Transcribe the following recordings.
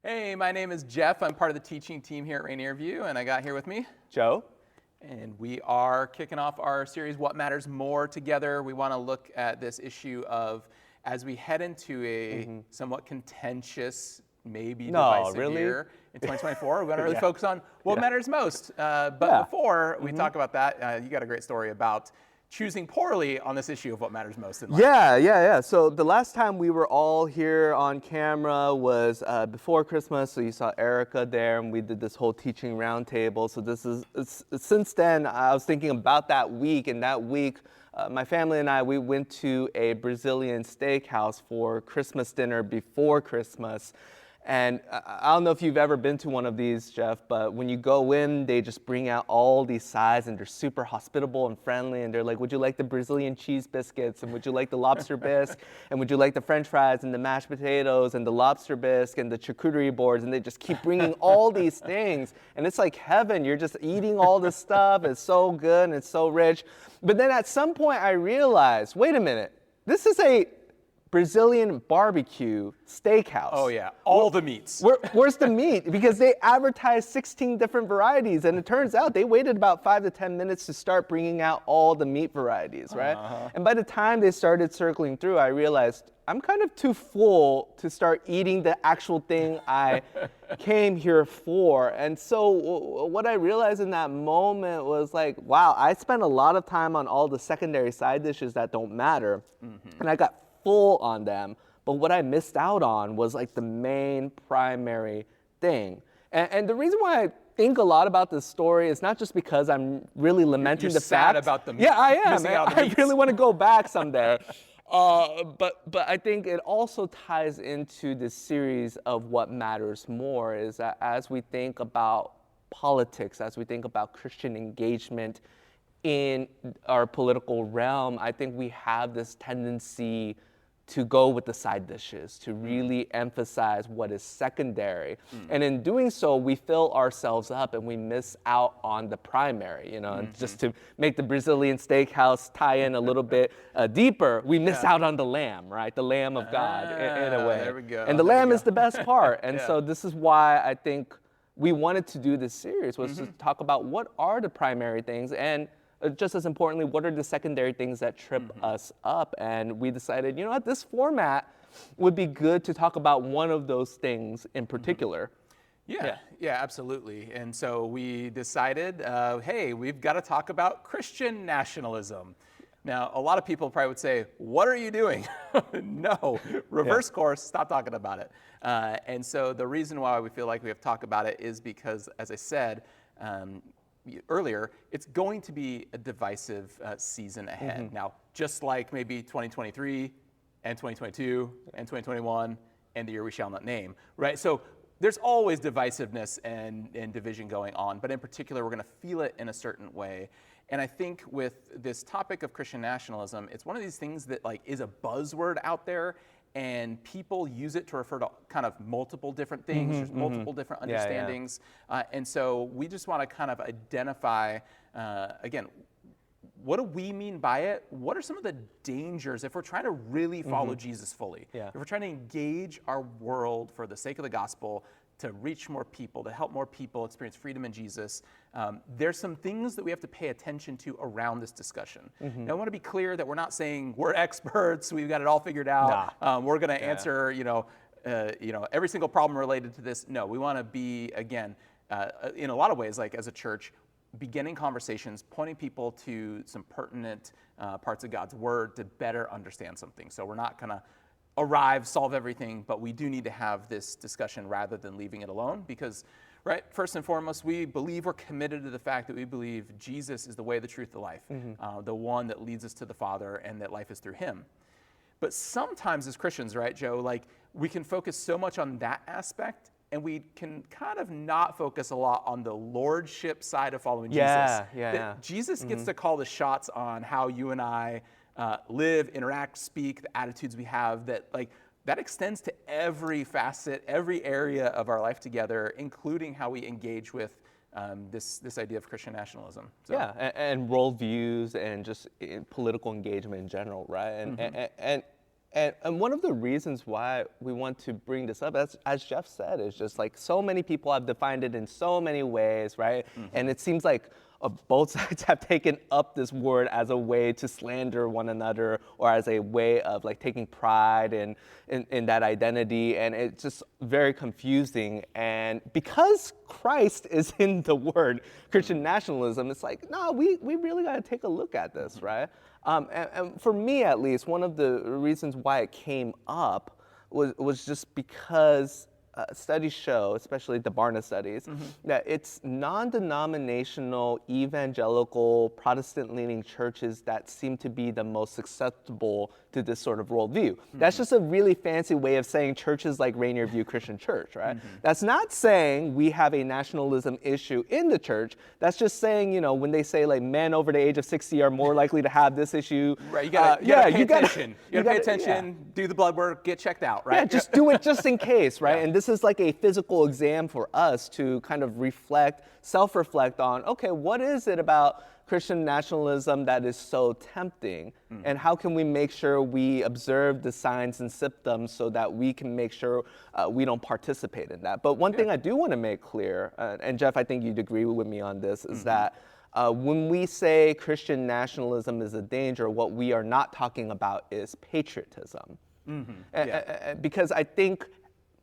Hey, my name is Jeff. I'm part of the teaching team here at Rainier View, and I got here with me Joe. And we are kicking off our series, What Matters More, together. We want to look at this issue of, as we head into a somewhat contentious, maybe divisive year in 2024, we want to really focus on what matters most. But before we talk about that, you got a great story about choosing poorly on this issue of what matters most in life. Yeah. So the last time we were all here on camera was before Christmas. So you saw Erica there, and we did this whole teaching roundtable. So since then, I was thinking about that week, and that week, my family and we went to a Brazilian steakhouse for Christmas dinner before Christmas. And I don't know if you've ever been to one of these, Jeff, but when you go in, they just bring out all these sides, and they're super hospitable and friendly. And they're like, would you like the Brazilian cheese biscuits? And would you like the lobster bisque? And would you like the French fries and the mashed potatoes and the lobster bisque and the charcuterie boards? And they just keep bringing all these things. And it's like heaven. You're just eating all this stuff. It's so good and it's so rich. But then at some point I realized, wait a minute, this is a Brazilian barbecue steakhouse. Oh yeah, all the meats. Where's the meat? Because they advertised 16 different varieties, and it turns out they waited about 5 to 10 minutes to start bringing out all the meat varieties, right? And by the time they started circling through, I realized I'm kind of too full to start eating the actual thing I came here for. And so what I realized in that moment was like, wow, I spent a lot of time on all the secondary side dishes that don't matter, and I got full on them, but what I missed out on was like the main primary thing. And the reason why I think a lot about this story is not just because I'm really lamenting the sad fact. about the meat. Yeah, I am. Missing out on the I meats. really want to go back someday. But I think it also ties into this series of what matters more, is that as we think about politics, as we think about Christian engagement in our political realm, I think we have this tendency to go with the side dishes, to really emphasize what is secondary. And in doing so, we fill ourselves up and we miss out on the primary, and just to make the Brazilian steakhouse tie in a little bit deeper, we miss out on the lamb, right? The lamb of God in a way. There we go. And the lamb is the best part. And so this is why I think we wanted to do this series, was to talk about what are the primary things, and just as importantly, what are the secondary things that trip us up? And we decided, this format would be good to talk about one of those things in particular. Yeah, absolutely. And so we decided, hey, we've got to talk about Christian nationalism. Now, a lot of people probably would say, what are you doing? No, reverse course, stop talking about it. And so the reason why we feel like we have to talk about it is because, as I said earlier, it's going to be a divisive season ahead. Now, just like maybe 2023 and 2022 and 2021 and the year we shall not name, right? So there's always divisiveness and division going on, but in particular, we're going to feel it in a certain way. And I think with this topic of Christian nationalism, it's one of these things that is a buzzword out there, and people use it to refer to kind of multiple different things. There's multiple different understandings. And so we just want to kind of identify, again, what do we mean by it? What are some of the dangers if we're trying to really follow Jesus fully? If we're trying to engage our world for the sake of the gospel, to reach more people, to help more people experience freedom in Jesus, there's some things that we have to pay attention to around this discussion. Now, I want to be clear that we're not saying we're experts, we've got it all figured out. We're going to answer, every single problem related to this. No, we want to be, again, in a lot of ways, like as a church, beginning conversations, pointing people to some pertinent parts of God's word to better understand something. So we're not going to solve everything, but we do need to have this discussion rather than leaving it alone, because, right, first and foremost, we're committed to the fact that we believe Jesus is the way, the truth, the life, the one that leads us to the Father, and that life is through him. But sometimes as Christians, right, Joe, we can focus so much on that aspect, and we can kind of not focus a lot on the lordship side of following Jesus. Jesus gets to call the shots on how you and I live, interact, speak, the attitudes we have, that extends to every facet, every area of our life together, including how we engage with this idea of Christian nationalism. So. And worldviews and just political engagement in general, right? And one of the reasons why we want to bring this up, as Jeff said, is just like so many people have defined it in so many ways, right? And it seems like both sides have taken up this word as a way to slander one another or as a way of like taking pride in that identity. And it's just very confusing. And because Christ is in the word Christian nationalism, it's like, no, we really got to take a look at this, right? And for me, at least, one of the reasons why it came up was just because studies show, especially the Barna studies, that it's non-denominational, evangelical, Protestant-leaning churches that seem to be the most susceptible to this sort of worldview. That's just a really fancy way of saying churches like Rainier View Christian Church, right? That's not saying we have a nationalism issue in the church. That's just saying, you know, when they say like men over the age of 60 are more likely to have this issue. Right, you gotta pay attention. You gotta pay attention, do the blood work, get checked out, right? Yeah, just do it just in case, right? And this is like a physical exam for us to kind of reflect, self-reflect on, okay, what is it about Christian nationalism that is so tempting? And how can we make sure we observe the signs and symptoms so that we can make sure we don't participate in that? But one thing I do want to make clear, and Jeff, I think you'd agree with me on this, is that when we say Christian nationalism is a danger, what we are not talking about is patriotism. Because I think,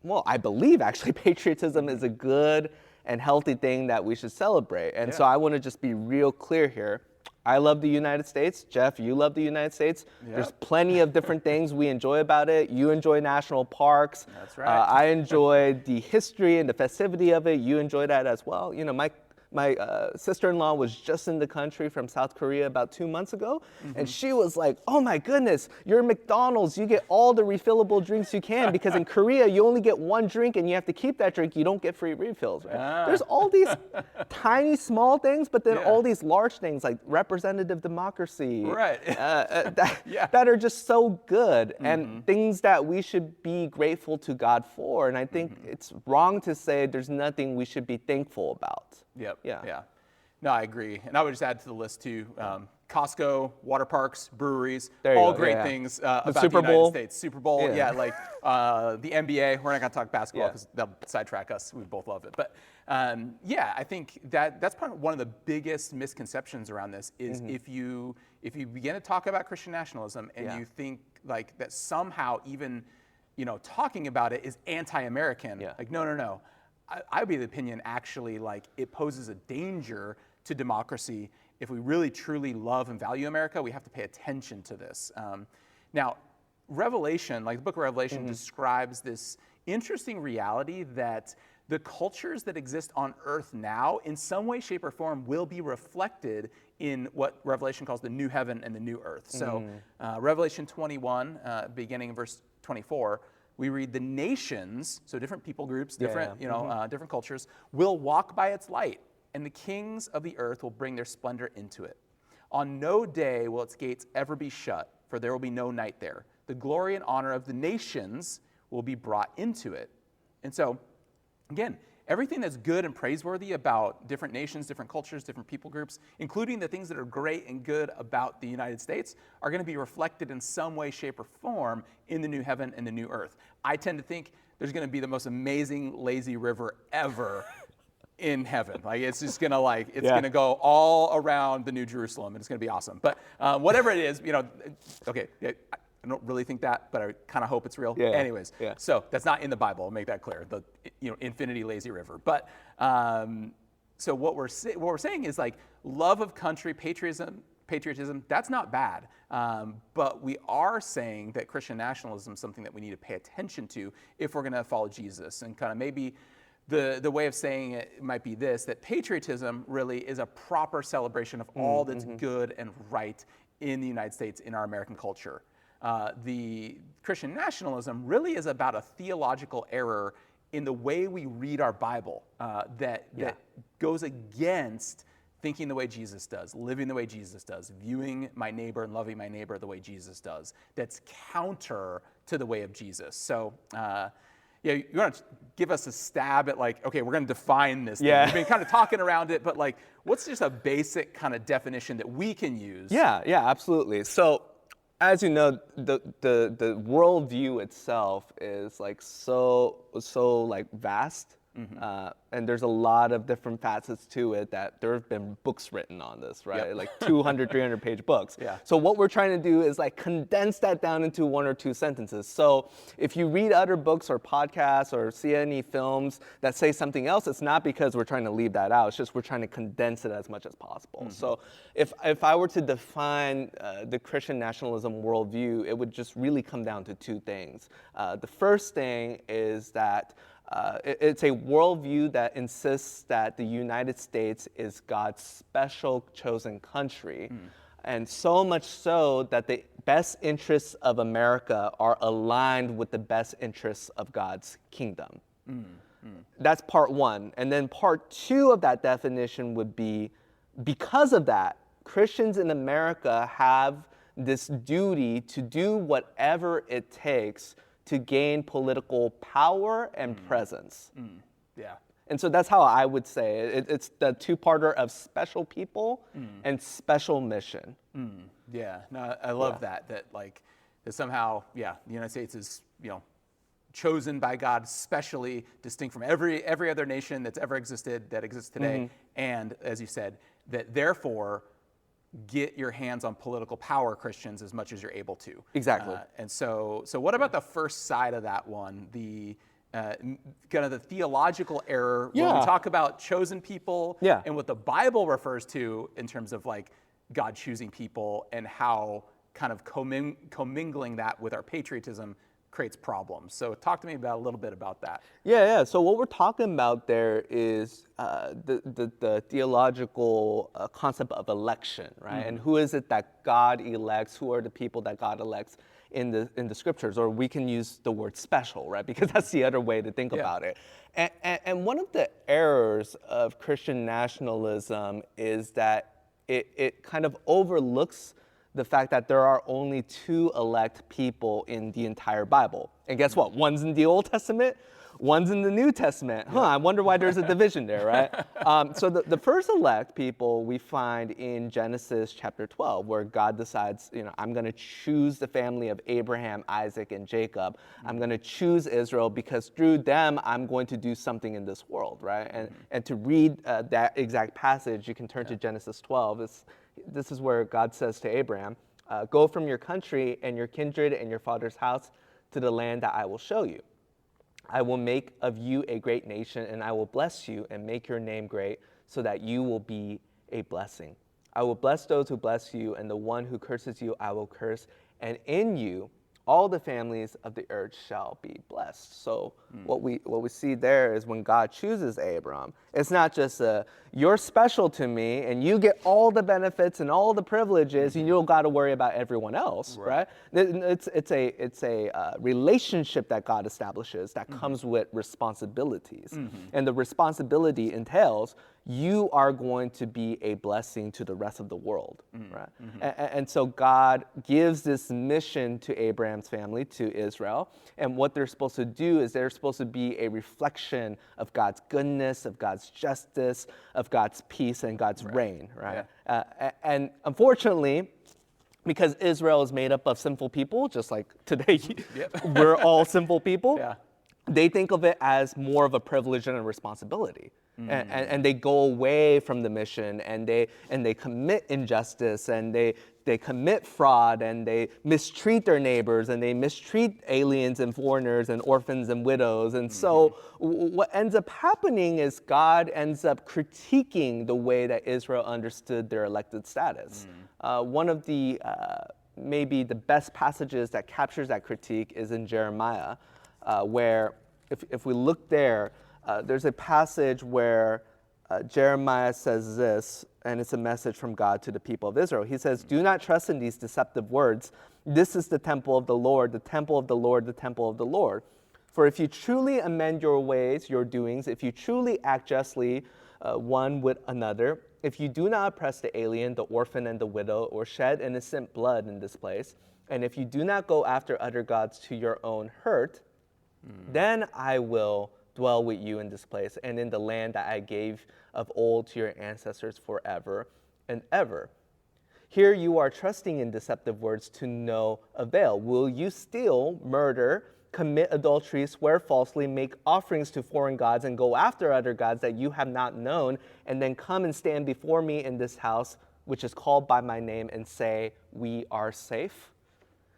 well, I believe actually patriotism is a good and healthy thing that we should celebrate. And so I want to just be real clear here. I love the United States. Jeff, you love the United States. There's plenty of different things we enjoy about it. You enjoy national parks. That's right. I enjoy the history and the festivity of it. You enjoy that as well. You know, my sister-in-law was just in the country from South Korea about 2 months ago, and she was like, oh my goodness, you're McDonald's, you get all the refillable drinks you can, because in Korea, you only get one drink and you have to keep that drink, you don't get free refills, right? There's all these tiny, small things, but then all these large things like representative democracy, that are just so good, and things that we should be grateful to God for, and I think it's wrong to say there's nothing we should be thankful about. Yeah. No, I agree. And I would just add to the list too, Costco, water parks, breweries, all great things about Super the Bowl. United States. Super Bowl, like the NBA. We're not going to talk basketball because they'll sidetrack us. We both love it. But I think that's probably one of the biggest misconceptions around this is if you begin to talk about Christian nationalism and you think like that somehow even, you know, talking about it is anti-American. Like, no. I would be of the opinion actually like it poses a danger to democracy. If we really truly love and value America, we have to pay attention to this. Now, Revelation, like the book of Revelation, describes this interesting reality that the cultures that exist on earth now, in some way, shape, or form, will be reflected in what Revelation calls the new heaven and the new earth. So Revelation 21, beginning in verse 24, we read the nations, so different people groups, different different cultures, will walk by its light, and the kings of the earth will bring their splendor into it. On no day will its gates ever be shut, for there will be no night there. The glory and honor of the nations will be brought into it. And so, again, everything that's good and praiseworthy about different nations, different cultures, different people groups, including the things that are great and good about the United States, are going to be reflected in some way, shape, or form in the new heaven and the new earth. I tend to think there's going to be the most amazing lazy river ever in heaven. Like, it's just going to going to go all around the New Jerusalem, and it's going to be awesome. But whatever it is, you know, okay, I don't really think that, but I kind of hope it's real. Anyways, so that's not in the Bible. I'll make that clear. The infinity lazy river. But so what we're saying is like love of country, patriotism. That's not bad. But we are saying that Christian nationalism is something that we need to pay attention to if we're going to follow Jesus. And kind of maybe the way of saying it might be this: that patriotism really is a proper celebration of all that's good and right in the United States, in our American culture. The Christian nationalism really is about a theological error in the way we read our Bible that goes against thinking the way Jesus does, living the way Jesus does, viewing my neighbor and loving my neighbor the way Jesus does. That's counter to the way of Jesus. So, you want to give us a stab at like, okay, we're going to define this thing. We've been kind of talking around it, but like, what's just a basic kind of definition that we can use? Yeah, absolutely. So, as you know, the worldview itself is like so like vast, and there's a lot of different facets to it that there have been books written on this, right? Yep. Like 200, 300 page books. Yeah. So what we're trying to do is like condense that down into 1 or 2 sentences. So if you read other books or podcasts or see any films that say something else, it's not because we're trying to leave that out. It's just we're trying to condense it as much as possible. So if I were to define the Christian nationalism worldview, it would just really come down to 2 things. The first thing is that it's a worldview that insists that the United States is God's special chosen country, and so much so that the best interests of America are aligned with the best interests of God's kingdom. That's part 1. And then part 2 of that definition would be, because of that, Christians in America have this duty to do whatever it takes to gain political power and presence. Yeah. And so that's how I would say it. It's the 2-parter of special people and special mission. Yeah, no, I love that like, that somehow, the United States is, chosen by God, specially distinct from every other nation that's ever existed, that exists today. And as you said, that therefore, get your hands on political power, Christians, as much as you're able to. Exactly. And so what about the first side of that one, the kind of the theological error when we talk about chosen people and what the Bible refers to in terms of like God choosing people, and how kind of commingling that with our patriotism creates problems. So talk to me about a little bit about that. Yeah. So what we're talking about there is the theological concept of election, right? And who is it that God elects? Who are the people that God elects in the scriptures? Or we can use the word special, right? Because that's the other way to think about it. And one of the errors of Christian nationalism is that it kind of overlooks the fact that there are only 2 elect people in the entire Bible. And guess what? One's in the Old Testament, one's in the New Testament. I wonder why there's a division there, right? So the first elect people we find in Genesis chapter 12, where God decides, I'm going to choose the family of Abraham, Isaac, and Jacob. I'm going to choose Israel because through them, I'm going to do something in this world, right? And to read that exact passage, you can turn to Genesis 12. This is where God says to Abraham, go from your country and your kindred and your father's house to the land that I will show you. I will make of you a great nation, and I will bless you and make your name great so that you will be a blessing. I will bless those who bless you, and the one who curses you I will curse, and in you all the families of the earth shall be blessed. So what we see there is when God chooses Abram, it's not just you're special to me and you get all the benefits and all the privileges and you don't got to worry about everyone else, right? It's a relationship that God establishes that comes with responsibilities. And the responsibility entails you are going to be a blessing to the rest of the world, right? And so God gives this mission to Abraham's family, to Israel, and what they're supposed to do is they're supposed to be a reflection of God's goodness, of God's justice, of God's peace, and God's reign, right? And unfortunately, because Israel is made up of sinful people, just like today, we're all sinful people, they think of it as more of a privilege and a responsibility. And they go away from the mission, and they commit injustice, and they commit fraud, and they mistreat their neighbors, and they mistreat aliens and foreigners and orphans and widows. And so what ends up happening is God ends up critiquing the way that Israel understood their elected status. One of the maybe the best passages that captures that critique is in Jeremiah, where if we look there, there's a passage where Jeremiah says this, and it's a message from God to the people of Israel. He says, "Do not trust in these deceptive words. This is the temple of the Lord, the temple of the Lord, the temple of the Lord. For if you truly amend your ways, your doings, if you truly act justly one with another, if you do not oppress the alien, the orphan, and the widow, or shed innocent blood in this place, and if you do not go after other gods to your own hurt, then I will dwell with you in this place and in the land that I gave of old to your ancestors forever and ever." Here you are trusting in deceptive words to no avail. Will you steal, murder, commit adultery, swear falsely, make offerings to foreign gods, and go after other gods that you have not known, and then come and stand before me in this house, which is called by my name, and say, we are safe?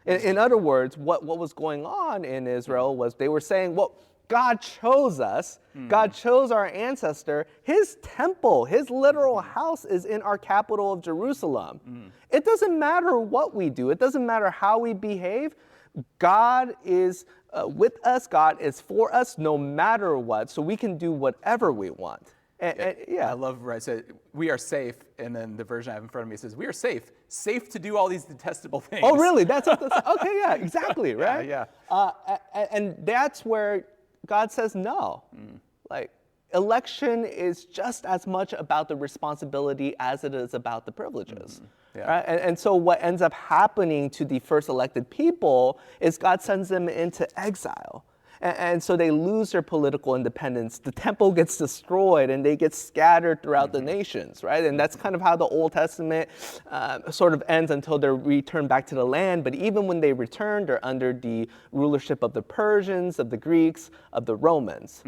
In other words, what was going on in Israel was they were saying, well, God chose us. God chose our ancestor. His temple, his literal house is in our capital of Jerusalem. It doesn't matter what we do. It doesn't matter how we behave. God is with us. God is for us no matter what. So we can do whatever we want. Yeah. I love where I said, we are safe, and then the version I have in front of me says, we are safe to do all these detestable things. Oh, really? That's okay, yeah, exactly, right? Yeah. And that's where God says no. Like, election is just as much about the responsibility as it is about the privileges. Yeah. Right? And so what ends up happening to the first elected people is God sends them into exile. And so they lose their political independence. The temple gets destroyed and they get scattered throughout the nations, right? And that's kind of how the Old Testament sort of ends until they're returned back to the land. But even when they return, they're under the rulership of the Persians, of the Greeks, of the Romans.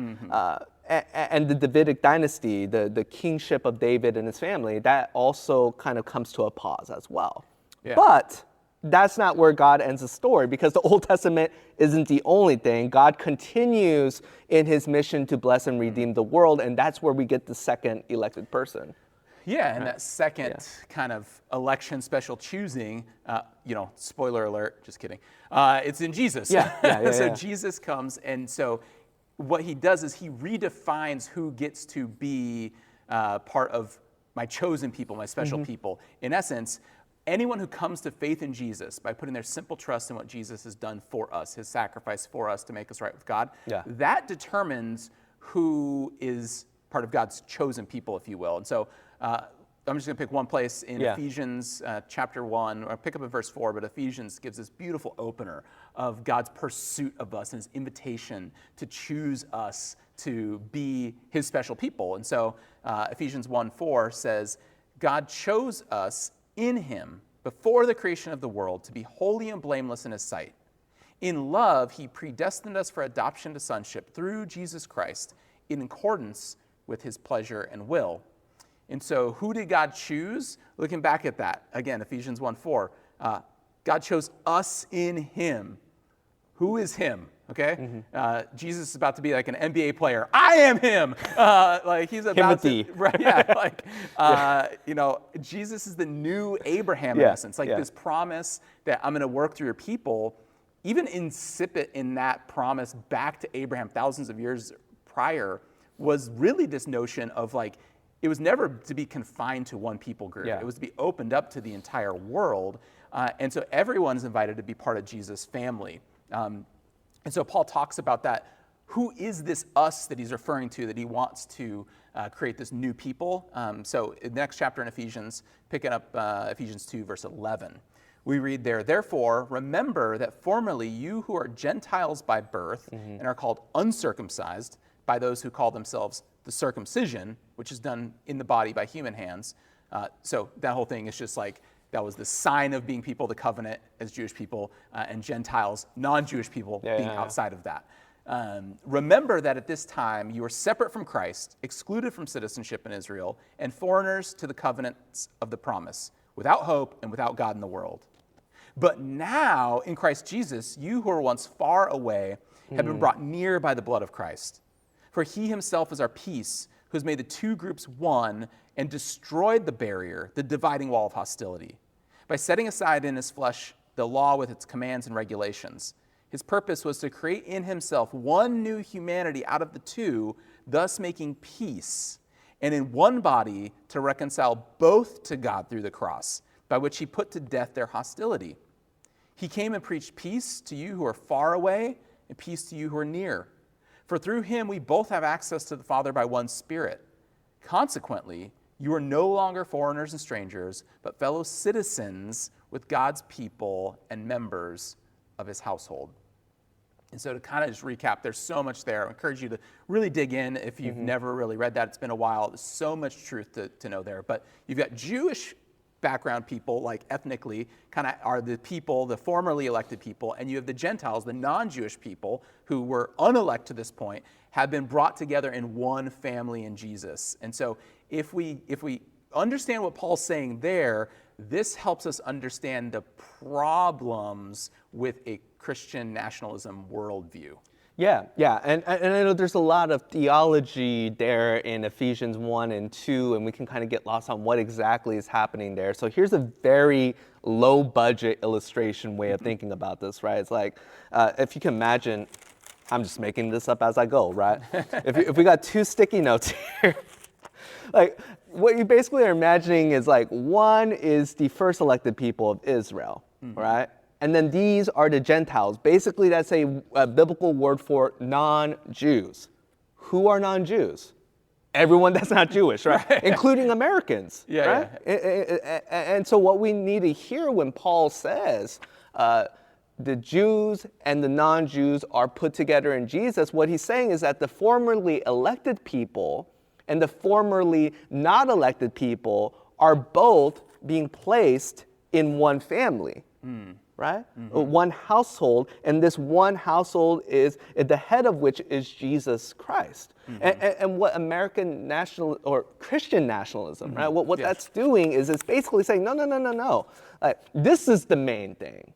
And the Davidic dynasty, the kingship of David and his family, that also kind of comes to a pause as well. Yeah. But that's not where God ends the story, because the Old Testament isn't the only thing. God continues in his mission to bless and redeem the world, and that's where we get the second elected person. Yeah, and that second kind of election, special choosing, spoiler alert, just kidding. It's in Jesus. So Jesus comes, and so what he does is he redefines who gets to be part of my chosen people, my special people. In essence, anyone who comes to faith in Jesus by putting their simple trust in what Jesus has done for us, his sacrifice for us to make us right with God, that determines who is part of God's chosen people, if you will. And so I'm just going to pick one place in Ephesians chapter 1, or pick up in verse 4, but Ephesians gives this beautiful opener of God's pursuit of us and his invitation to choose us to be his special people. And so Ephesians 1:4 says, God chose us in him before the creation of the world to be holy and blameless in his sight. In love, he predestined us for adoption to sonship through Jesus Christ in accordance with his pleasure and will. And so who did God choose? Looking back at that, again, Ephesians 1:4, God chose us in him. Who is him? Okay? Jesus is about to be like an NBA player. I am him. He's about Timothy. to, right? Yeah, Jesus is the new Abraham in essence. This promise that I'm going to work through your people, even incipient in that promise back to Abraham thousands of years prior, was really this notion of it was never to be confined to one people group. It was to be opened up to the entire world. And so everyone's invited to be part of Jesus' family. And so Paul talks about that. Who is this us that he's referring to, that he wants to create this new people? So in the next chapter in Ephesians, picking up Ephesians 2, verse 11, we read there, therefore, remember that formerly you who are Gentiles by birth and are called uncircumcised by those who call themselves the circumcision, which is done in the body by human hands. So that whole thing is just that was the sign of being people of the covenant as Jewish people, and Gentiles, non-Jewish people, being outside of that. Remember that at this time you were separate from Christ, excluded from citizenship in Israel, and foreigners to the covenants of the promise, without hope and without God in the world. But now, in Christ Jesus, you who were once far away have been brought near by the blood of Christ. For he himself is our peace, who has made the two groups one and destroyed the barrier, the dividing wall of hostility, by setting aside in his flesh the law with its commands and regulations. His purpose was to create in himself one new humanity out of the two, thus making peace, and in one body to reconcile both to God through the cross, by which he put to death their hostility. He came and preached peace to you who are far away and peace to you who are near. For through him we both have access to the Father by one Spirit. Consequently, you are no longer foreigners and strangers, but fellow citizens with God's people and members of his household. And so to kind of just recap, there's so much there. I encourage you to really dig in if you've never really read that. It's been a while. There's so much truth to know there. But you've got Jewish background people, like ethnically, kind of are the people, the formerly elected people, and you have the Gentiles, the non-Jewish people, who were unelect to this point, have been brought together in one family in Jesus. And so if we understand what Paul's saying there, this helps us understand the problems with a Christian nationalism worldview. Yeah, and I know there's a lot of theology there in Ephesians 1 and 2, and we can kind of get lost on what exactly is happening there. So here's a very low-budget illustration way of thinking about this, right? It's like, if you can imagine, I'm just making this up as I go, right? if we got 2 sticky notes here, like, what you basically are imagining is like, one is the first elected people of Israel, right? And then these are the Gentiles. Basically, that's a biblical word for non-Jews. Who are non-Jews? Everyone that's not Jewish, right? Including Americans, right? And so what we need to hear when Paul says the Jews and the non-Jews are put together in Jesus, what he's saying is that the formerly elected people and the formerly not elected people are both being placed in one family. Right? One household, and this one household is at the head of which is Jesus Christ. And what American national or Christian nationalism, right? What that's doing is it's basically saying, no. Like, this is the main thing.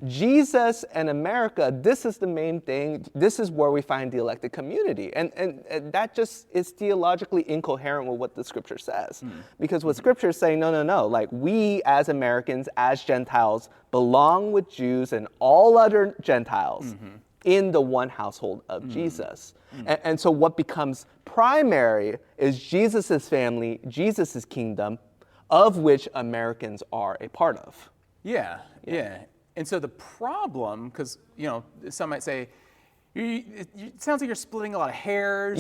Jesus and America, this is the main thing. This is where we find the elected community. And that just is theologically incoherent with what the scripture says. Because what scripture is saying, no. Like, we as Americans, as Gentiles, belong with Jews and all other Gentiles in the one household of Jesus. And so what becomes primary is Jesus' family, Jesus' kingdom, of which Americans are a part of. Yeah. And so the problem, because, some might say, it sounds like you're splitting a lot of hairs.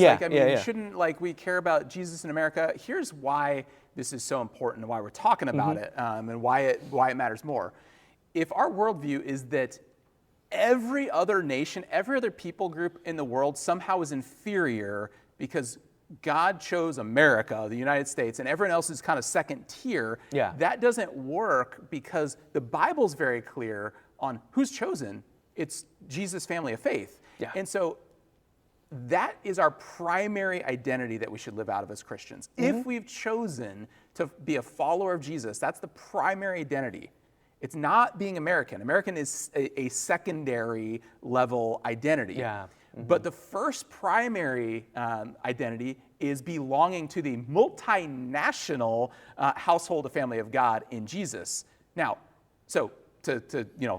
Shouldn't, we care about Jesus in America? Here's why this is so important and why we're talking about it, and why it matters more. If our worldview is that every other nation, every other people group in the world somehow is inferior because God chose America, the United States, and everyone else is kind of second tier. That doesn't work because the Bible's very clear on who's chosen. It's Jesus' family of faith. And so that is our primary identity that we should live out of as Christians. If we've chosen to be a follower of Jesus, that's the primary identity. It's not being American. American is a secondary level identity. But the first primary identity is belonging to the multinational household of family of God in Jesus. Now, so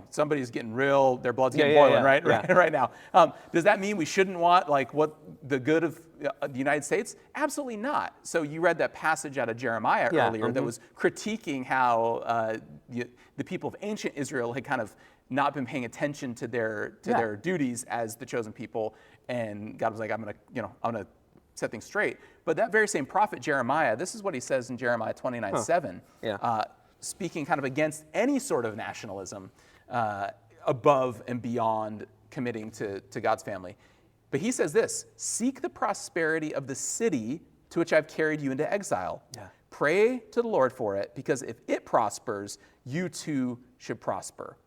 somebody's getting real, their blood's getting boiling right now. Does that mean we shouldn't want what the good of the United States? Absolutely not. So you read that passage out of Jeremiah earlier that was critiquing how the people of ancient Israel had kind of not been paying attention to their duties as the chosen people, and God was like, I'm gonna set things straight. But that very same prophet Jeremiah, this is what he says in Jeremiah 29:7, speaking kind of against any sort of nationalism above and beyond committing to God's family. But he says this: seek the prosperity of the city to which I've carried you into exile. Pray to the Lord for it, because if it prospers, you too should prosper.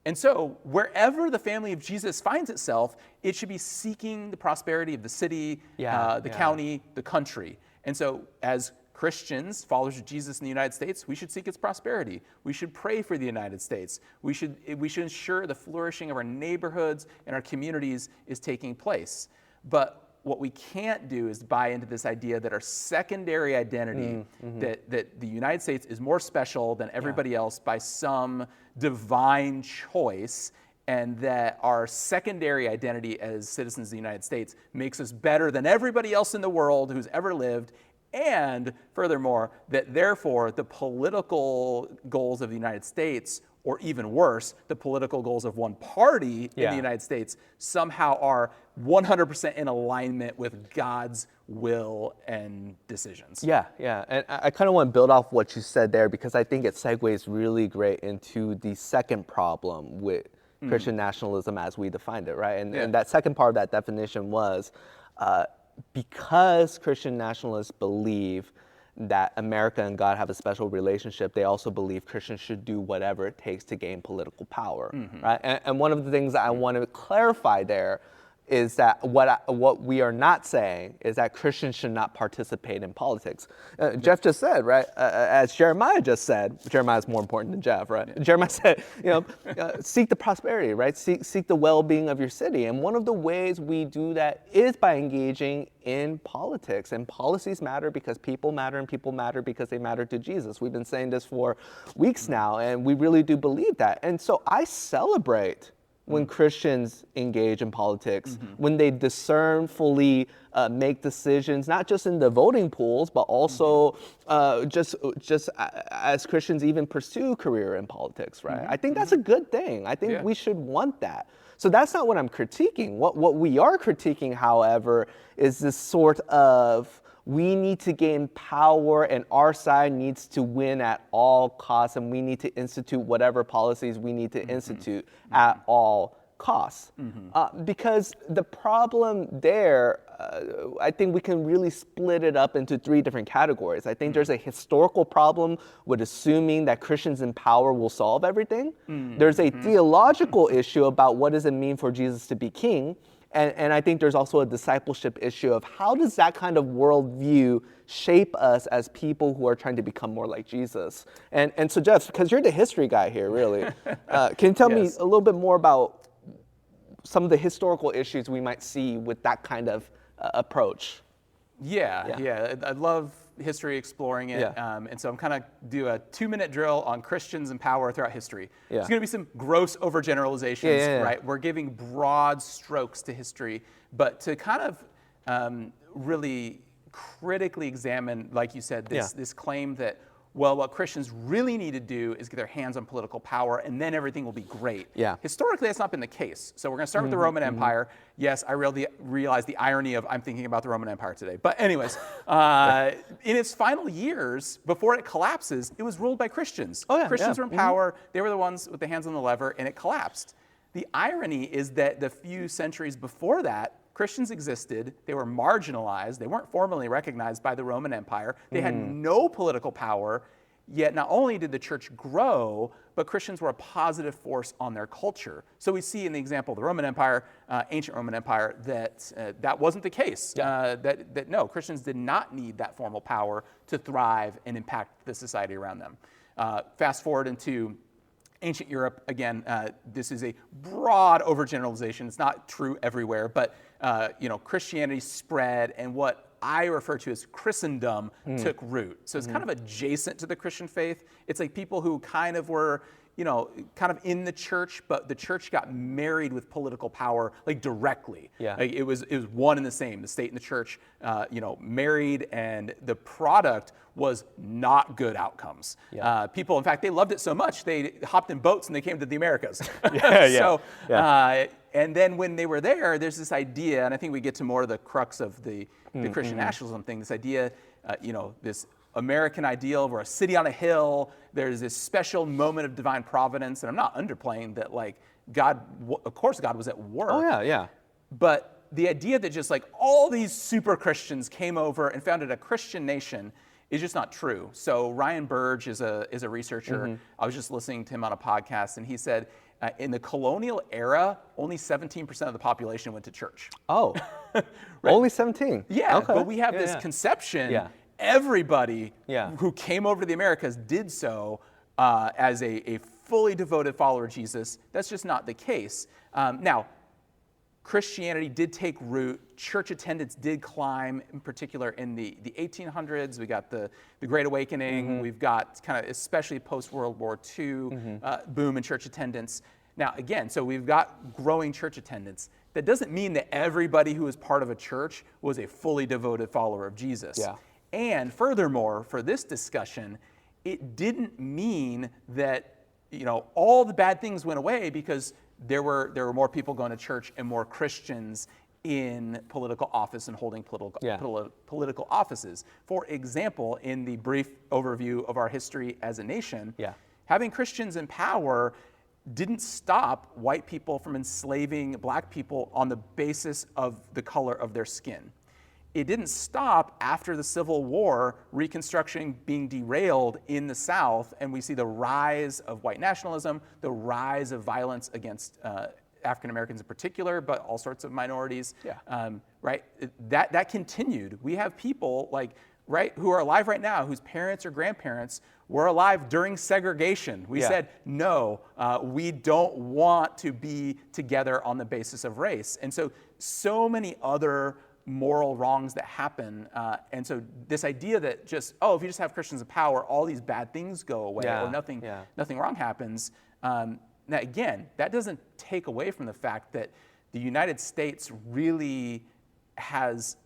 And so wherever the family of Jesus finds itself, it should be seeking the prosperity of the city, the county, the country. And so as Christians, followers of Jesus in the United States, we should seek its prosperity. We should pray for the United States. We should ensure the flourishing of our neighborhoods and our communities is taking place. But what we can't do is buy into this idea that our secondary identity, that the United States is more special than everybody else by some divine choice, and that our secondary identity as citizens of the United States makes us better than everybody else in the world who's ever lived, and furthermore, that therefore the political goals of the United States, or even worse, the political goals of one party in the United States, somehow are 100% in alignment with God's will and decisions. And I kind of want to build off what you said there, because I think it segues really great into the second problem with Christian nationalism as we defined it, right? And that second part of that definition was because Christian nationalists believe that America and God have a special relationship, they also believe Christians should do whatever it takes to gain political power, right? And one of the things that I want to clarify there is that what we are not saying is that Christians should not participate in politics. Jeff just said, right, as Jeremiah just said, Jeremiah is more important than Jeff, right? Yeah. Jeremiah said, seek the prosperity, right? Seek the well-being of your city. And one of the ways we do that is by engaging in politics. And policies matter because people matter, and people matter because they matter to Jesus. We've been saying this for weeks now, and we really do believe that. And so I celebrate when Christians engage in politics, when they discernfully make decisions, not just in the voting pools, but also just as Christians even pursue career in politics, right? I think that's a good thing. I think we should want that. So that's not what I'm critiquing. What we are critiquing, however, is this sort of, we need to gain power and our side needs to win at all costs, and we need to institute whatever policies we need to institute at all costs. Because the problem there, I think we can really split it up into three different categories. I think there's a historical problem with assuming that Christians in power will solve everything. There's a theological issue about what does it mean for Jesus to be king. And I think there's also a discipleship issue of how does that kind of worldview shape us as people who are trying to become more like Jesus? And so Jeff, because you're the history guy here, really, can you tell me a little bit more about some of the historical issues we might see with that kind of approach? Yeah. I love history, exploring it. And so I'm kind of do a 2-minute drill on Christians and power throughout history. There's going to be some gross overgeneralizations, right? We're giving broad strokes to history, but to kind of really critically examine, like you said, this claim that, well, what Christians really need to do is get their hands on political power, and then everything will be great. Historically, that's not been the case. So we're going to start with the Roman Empire. Yes, I realize the irony of I'm thinking about the Roman Empire today. But anyways, in its final years, before it collapses, it was ruled by Christians. Christians were in power. They were the ones with the hands on the lever, and it collapsed. The irony is that the few centuries before that, Christians existed, they were marginalized, they weren't formally recognized by the Roman Empire, they had no political power, yet not only did the church grow, but Christians were a positive force on their culture. So we see in the example of the Roman Empire, ancient Roman Empire, that that wasn't the case. That no, Christians did not need that formal power to thrive and impact the society around them. Fast forward into ancient Europe, again, this is a broad overgeneralization. It's not true everywhere, but Christianity spread, and what I refer to as Christendom took root. So it's kind of adjacent to the Christian faith. It's like people who kind of were, kind of in the church, but the church got married with political power, like directly. Like it was one and the same. The state and the church, married, and the product was not good outcomes. People, in fact, they loved it so much they hopped in boats and they came to the Americas. And then when they were there, there's this idea, and I think we get to more of the crux of the Christian nationalism thing. This idea, this American ideal, we're a city on a hill. There's this special moment of divine providence, and I'm not underplaying that. Like God, of course, God was at work. But the idea that just like all these super Christians came over and founded a Christian nation is just not true. So Ryan Burge is a researcher. I was just listening to him on a podcast, and he said in the colonial era, only 17% of the population went to church. Right. Only 17? But we have this conception. Everybody who came over to the Americas did so as a fully devoted follower of Jesus. That's just not the case. Now, Christianity did take root. Church attendance did climb, in particular in the 1800s. We got the Great Awakening. We've got kind of, especially post-World War II, boom in church attendance. Now, again, so we've got growing church attendance. That doesn't mean that everybody who was part of a church was a fully devoted follower of Jesus. And furthermore, for this discussion, it didn't mean that all the bad things went away, because there were more people going to church and more Christians in political office and holding political offices. For example, in the brief overview of our history as a nation, having Christians in power didn't stop white people from enslaving black people on the basis of the color of their skin. it didn't stop after the Civil War, Reconstruction being derailed in the South, and we see the rise of white nationalism, the rise of violence against African Americans in particular, but all sorts of minorities. Yeah. Right? That continued. We have people who are alive right now, whose parents or grandparents were alive during segregation. We said, no, we don't want to be together on the basis of race. And so many other moral wrongs that happen. And so this idea that if you just have Christians in power, all these bad things go away, or nothing wrong happens. Now again, that doesn't take away from the fact that the United States really has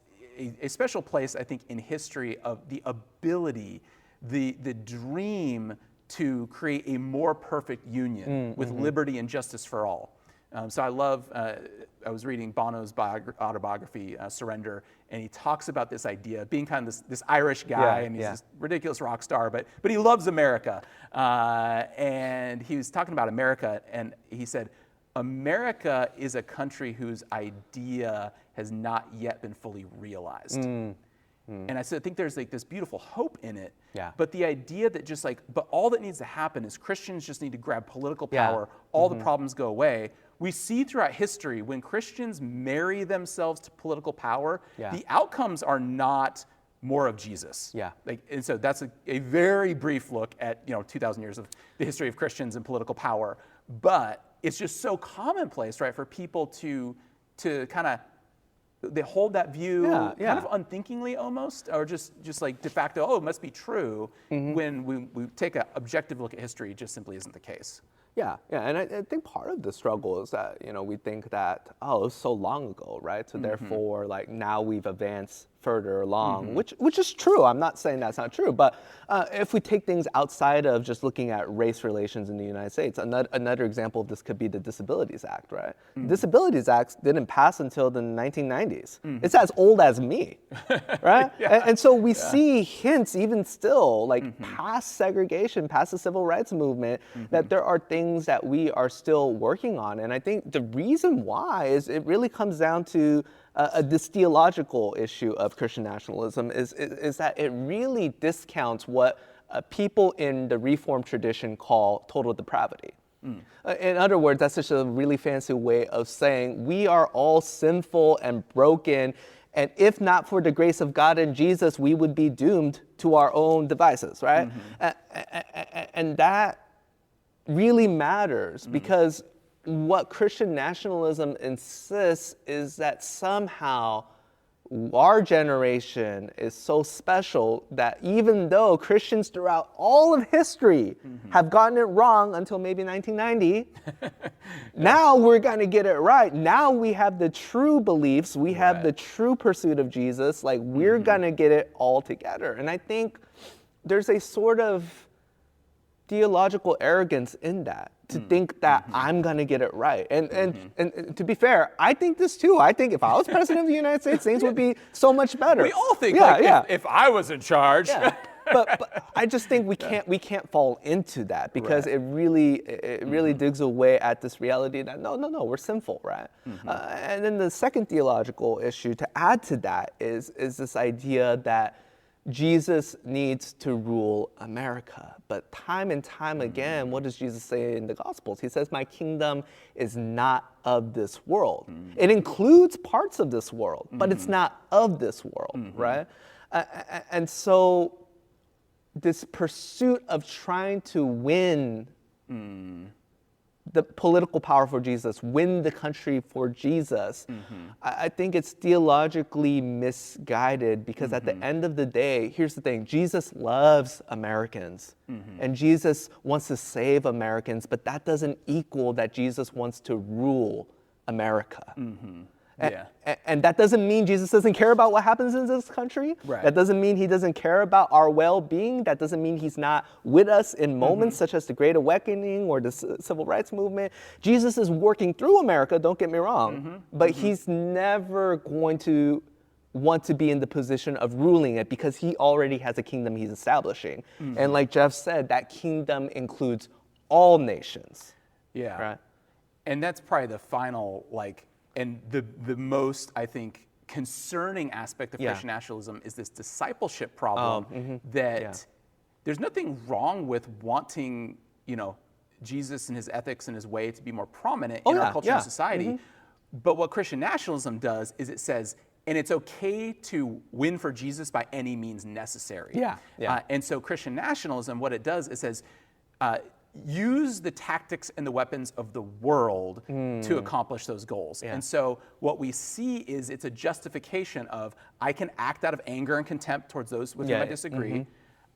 a special place, I think, in history of the ability, the dream to create a more perfect union with liberty and justice for all. So I love, I was reading Bono's autobiography, Surrender, and he talks about this idea, being kind of this Irish guy, and he's this ridiculous rock star, but he loves America. And he was talking about America, and he said, America is a country whose idea has not yet been fully realized. And I think there's this beautiful hope in it. Yeah. But the idea that but all that needs to happen is Christians just need to grab political power, all the problems go away. We see throughout history when Christians marry themselves to political power, the outcomes are not more of Jesus. Yeah. And so that's a very brief look at 2,000 years of the history of Christians and political power. But it's just so commonplace, right, for people to kind of, they hold that view kind of unthinkingly almost, or just like de facto, it must be true, when we take an objective look at history, it just simply isn't the case. Yeah, and I think part of the struggle is that, we think that, it was so long ago, right? So therefore, now we've advanced further along, which is true. I'm not saying that's not true, but if we take things outside of just looking at race relations in the United States, another example of this could be the Disabilities Act, right? The Disabilities Act didn't pass until the 1990s. It's as old as me, right? And so we see hints even still, past segregation, past the civil rights movement, that there are things that we are still working on. And I think the reason why is it really comes down to this theological issue of Christian nationalism is that it really discounts what people in the Reformed tradition call total depravity. In other words, that's just a really fancy way of saying we are all sinful and broken, and if not for the grace of God and Jesus, we would be doomed to our own devices, right? And that really matters because what Christian nationalism insists is that somehow our generation is so special that even though Christians throughout all of history have gotten it wrong until maybe 1990, now we're going to get it right. Now we have the true beliefs, we have the true pursuit of Jesus, we're going to get it all together. And I think there's a sort of theological arrogance in that, to think that I'm going to get it right. And to be fair, I think this too. I think if I was president of the United States, things would be so much better. We all think if I was in charge. Yeah. But I just think we can't fall into that because it really digs away at this reality that no, we're sinful, right? And then the second theological issue to add to that is this idea that Jesus needs to rule America. But time and time again, what does Jesus say in the Gospels? He says, my kingdom is not of this world. It includes parts of this world, but it's not of this world, right? And so this pursuit of trying to win the political power for Jesus, win the country for Jesus, I think it's theologically misguided because at the end of the day, here's the thing, Jesus loves Americans and Jesus wants to save Americans, but that doesn't equal that Jesus wants to rule America. And that doesn't mean Jesus doesn't care about what happens in this country. That doesn't mean he doesn't care about our well-being. That doesn't mean he's not with us in moments such as the Great Awakening or the Civil Rights Movement. Jesus is working through America, don't get me wrong, but he's never going to want to be in the position of ruling it because he already has a kingdom he's establishing. And like Jeff said, that kingdom includes all nations. Right? And that's probably the final, and the most, I think, concerning aspect of Yeah. Christian nationalism is this discipleship problem that there's nothing wrong with wanting, Jesus and his ethics and his way to be more prominent in our culture and society. But what Christian nationalism does is it says, and it's okay to win for Jesus by any means necessary. And so Christian nationalism, what it does, it says, use the tactics and the weapons of the world to accomplish those goals. And so what we see is it's a justification of, I can act out of anger and contempt towards those with whom I disagree.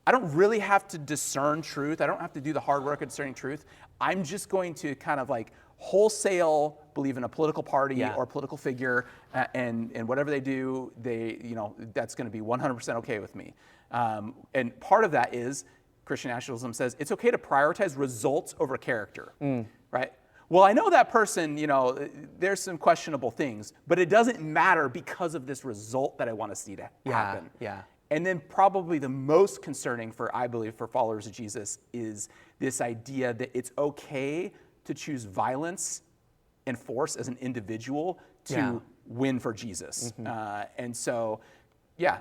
I don't really have to discern truth. I don't have to do the hard work of discerning truth. I'm just going to kind of like wholesale believe in a political party or political figure, and whatever they do, that's going to be 100% okay with me. And part of that is Christian nationalism says it's okay to prioritize results over character, right? Well, I know that person, there's some questionable things, but it doesn't matter because of this result that I want to see to happen. And then probably the most concerning I believe, for followers of Jesus is this idea that it's okay to choose violence and force as an individual to win for Jesus. And so,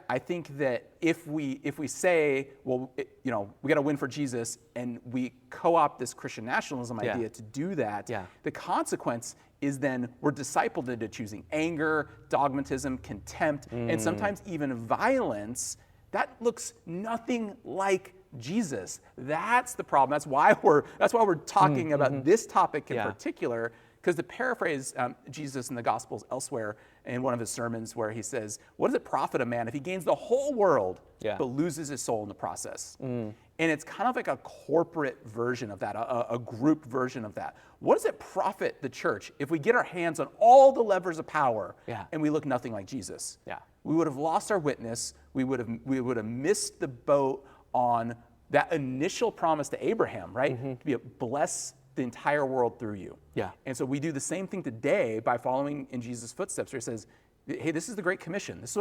I think that if we say, well, we got to win for Jesus, and we co-opt this Christian nationalism idea to do that, the consequence is then we're discipled into choosing anger, dogmatism, contempt, and sometimes even violence. That looks nothing like Jesus. That's the problem. That's why we're talking about this topic in particular. Because to paraphrase Jesus in the Gospels elsewhere in one of his sermons, where he says, what does it profit a man if he gains the whole world but loses his soul in the process? And it's kind of like a corporate version of that, a group version of that. What does it profit the church if we get our hands on all the levers of power and we look nothing like Jesus? We would have lost our witness. We would have missed the boat on that initial promise to Abraham, right? To be a bless the entire world through you. And so we do the same thing today by following in Jesus' footsteps, where he says, hey, this is the Great Commission. This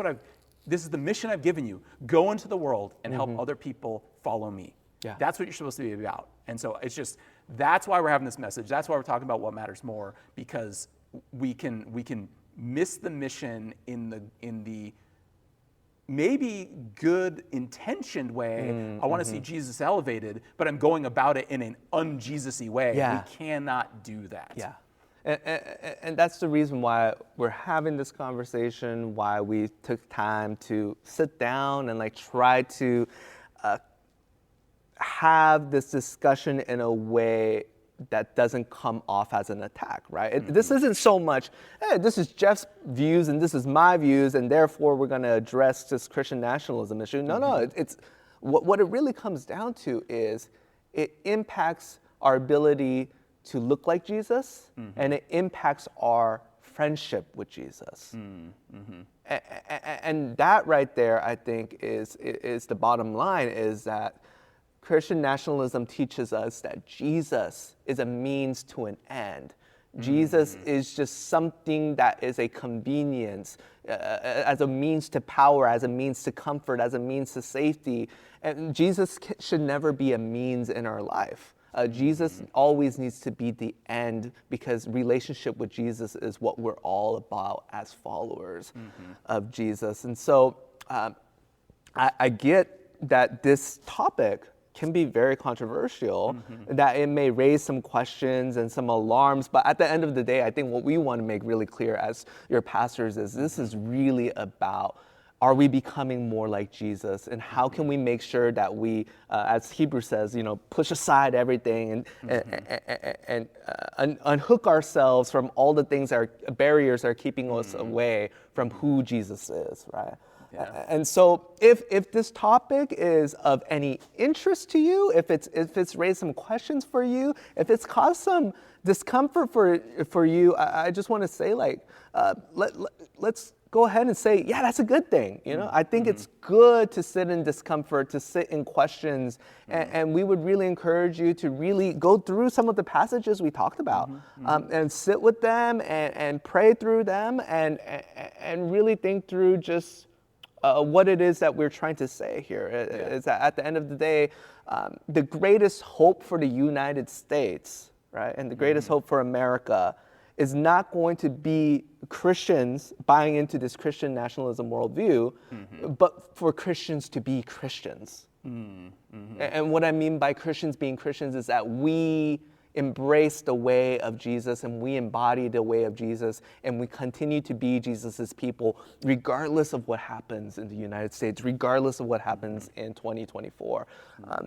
is the mission I've given you. Go into the world and help other people follow me. That's what you're supposed to be about. And so that's why we're having this message. That's why we're talking about what matters more, because we can miss the mission in the maybe good intentioned way. I want to see Jesus elevated, but I'm going about it in an un-Jesus-y way. We cannot do that. And that's the reason why we're having this conversation, why we took time to sit down and try to have this discussion in a way that doesn't come off as an attack, right? This isn't so much, hey, this is Jeff's views and this is my views, and therefore we're going to address this Christian nationalism issue. No, it's what it really comes down to is it impacts our ability to look like Jesus, and it impacts our friendship with Jesus. And that right there, I think, is the bottom line, is that Christian nationalism teaches us that Jesus is a means to an end. Jesus is just something that is a convenience, as a means to power, as a means to comfort, as a means to safety. And Jesus should never be a means in our life. Jesus always needs to be the end, because relationship with Jesus is what we're all about as followers of Jesus. And so I get that this topic can be very controversial, that it may raise some questions and some alarms, but at the end of the day, I think what we want to make really clear as your pastors is this is really about, are we becoming more like Jesus, and how can we make sure that we, as Hebrews says, push aside everything and unhook ourselves from all the things barriers are keeping us away from who Jesus is, right? And so if this topic is of any interest to you, if it's raised some questions for you, if it's caused some discomfort for you, I just want to say, let's go ahead and say, yeah, that's a good thing. I think it's good to sit in discomfort, to sit in questions, and we would really encourage you to really go through some of the passages we talked about, and sit with them and pray through them and really think through just what it is that we're trying to say here. Is that at the end of the day, the greatest hope for the United States, right, and the greatest hope for America is not going to be Christians buying into this Christian nationalism worldview, but for Christians to be Christians. And what I mean by Christians being Christians is that we embrace the way of Jesus and we embody the way of Jesus and we continue to be Jesus's people regardless of what happens in the United States, regardless of what happens in 2024.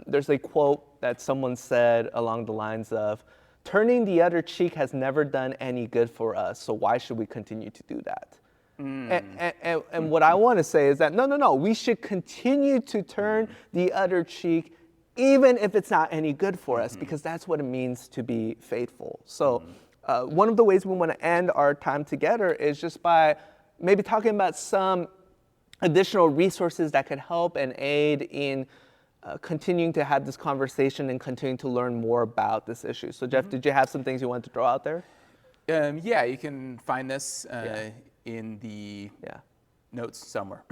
There's a quote that someone said along the lines of, "Turning the other cheek has never done any good for us, so why should we continue to do that?" And what I want to say is that, no, we should continue to turn the other cheek even if it's not any good for us, because that's what it means to be faithful. So one of the ways we want to end our time together is just by maybe talking about some additional resources that could help and aid in continuing to have this conversation and continuing to learn more about this issue. So Jeff, did you have some things you wanted to throw out there? Yeah, you can find this in the notes somewhere.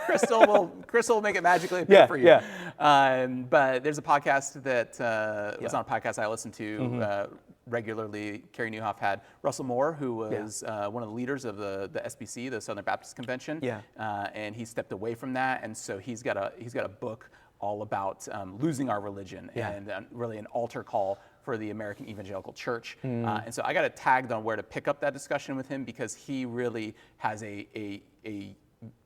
Crystal will make it magically appear for you. But there's a podcast that was on a podcast I listened to regularly. Carrie Newhoff had Russell Moore, who was one of the leaders of the SBC, the Southern Baptist Convention, and he stepped away from that, and so he's got a book all about losing our religion and really an altar call for the American Evangelical Church. And so I got it tagged on where to pick up that discussion with him because he really has a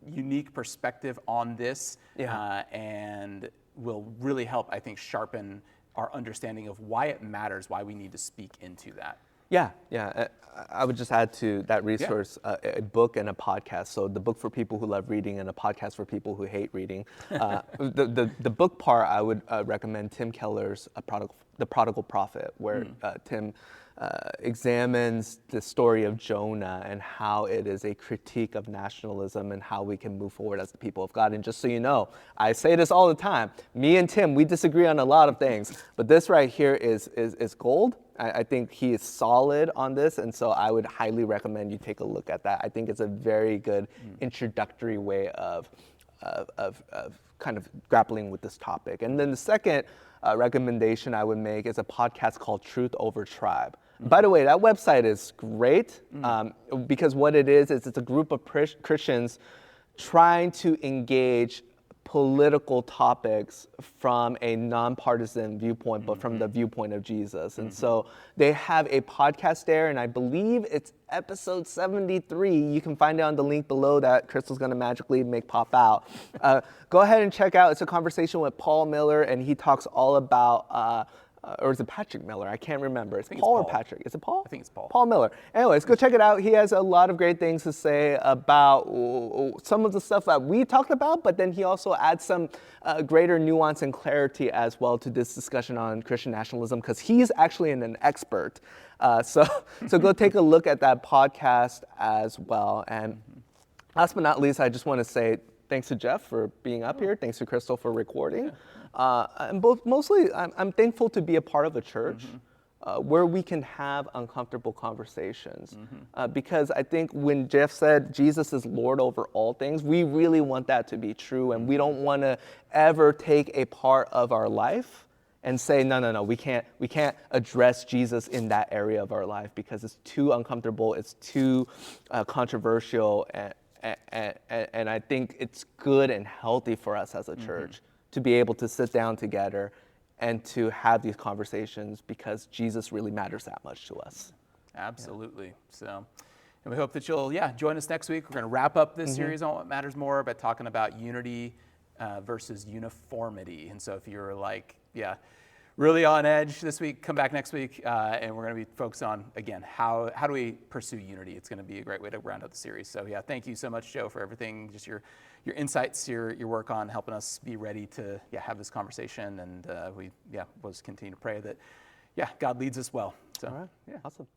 unique perspective on this and will really help, I think, sharpen our understanding of why it matters, why we need to speak into that. I would just add to that resource a book and a podcast. So the book for people who love reading and a podcast for people who hate reading. The book part, I would recommend Tim Keller's The Prodigal Prophet, where Tim examines the story of Jonah and how it is a critique of nationalism and how we can move forward as the people of God. And just so you know, I say this all the time, me and Tim, we disagree on a lot of things, but this right here is gold. I think he is solid on this, and so I would highly recommend you take a look at that. I think it's a very good introductory way of kind of grappling with this topic. And then the second recommendation I would make is a podcast called Truth Over Tribe. By the way, that website is great because what it is it's a group of Christians trying to engage political topics from a nonpartisan viewpoint, but from the viewpoint of Jesus. And so they have a podcast there, and I believe it's episode 73. You can find it on the link below that Crystal's going to magically make pop out. Go ahead and check out. It's a conversation with Paul Miller, and he talks all about or is it Patrick Miller? I can't remember. It's Paul or Patrick? Is it Paul? I think it's Paul. Paul Miller. Anyways, go check it out. He has a lot of great things to say about some of the stuff that we talked about, but then he also adds some greater nuance and clarity as well to this discussion on Christian nationalism, because he's actually an expert. So go take a look at that podcast as well. And last but not least, I just want to say thanks to Jeff for being up here. Thanks to Crystal for recording. And mostly, I'm thankful to be a part of a church where we can have uncomfortable conversations. Because I think when Jeff said Jesus is Lord over all things, we really want that to be true. And we don't want to ever take a part of our life and say, no, we can't address Jesus in that area of our life because it's too uncomfortable, it's too controversial. And I think it's good and healthy for us as a church to be able to sit down together and to have these conversations because Jesus really matters that much to us. Absolutely. So, and we hope that you'll, join us next week. We're going to wrap up this series on what matters more by talking about unity versus uniformity. And so if you're like, really on edge this week, come back next week, and we're going to be focused on, again, how do we pursue unity? It's going to be a great way to round out the series. So thank you so much, Joe, for everything, just your insights, your work on helping us be ready to have this conversation, and we'll just continue to pray that God leads us well. So, All right, awesome.